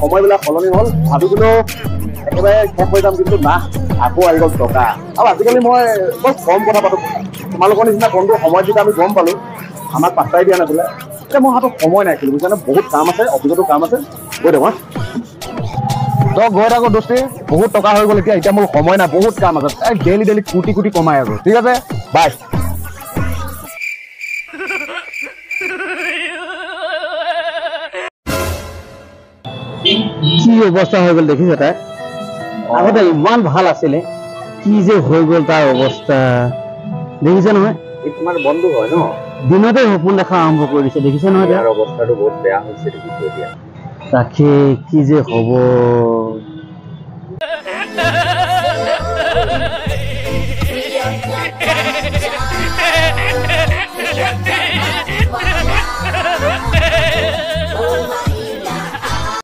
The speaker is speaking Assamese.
সময়বিলাক সলনি হ'ল ভাবিছিলোঁ একেবাৰে শেষ হৈ যাম কিন্তু না আকৌ আহি গ'ল টকা আৰু আজিকালি মই বৰ কম কথা পাতোঁ তোমালোকৰ নিচিনা বন্ধু সময় যেতিয়া আমি গম পালোঁ আমাক পাত্তাই দিয়া নাছিলে এতিয়া মোৰ হাতত সময় নাইছিলোঁ বুজিছানে বহুত কাম আছে অফিচতো কাম আছে গৈ থাকোঁ তই গৈ থাকোঁ দোস্তি বহুত টকা হৈ গ'ল এতিয়া মোৰ সময় নাই বহুত কাম আছে ডেইলি কোটি কোটি কমাই আছোঁ ঠিক আছে বাই কি অৱস্থা হৈ গ'ল দেখিছে তাই আগতে ইমান ভাল আছিলে কি যে হৈ গ'ল তাৰ অৱস্থা দেখিছে নহয় এই তোমাৰ বন্ধু হয় ন দিনতে সপোন দেখা আৰম্ভ কৰি দিছে দেখিছে নহয় ইয়াৰ অৱস্থাটো বহুত বেয়া হৈছে দেখিছোঁ এতিয়া তাকে কি যে হ'ব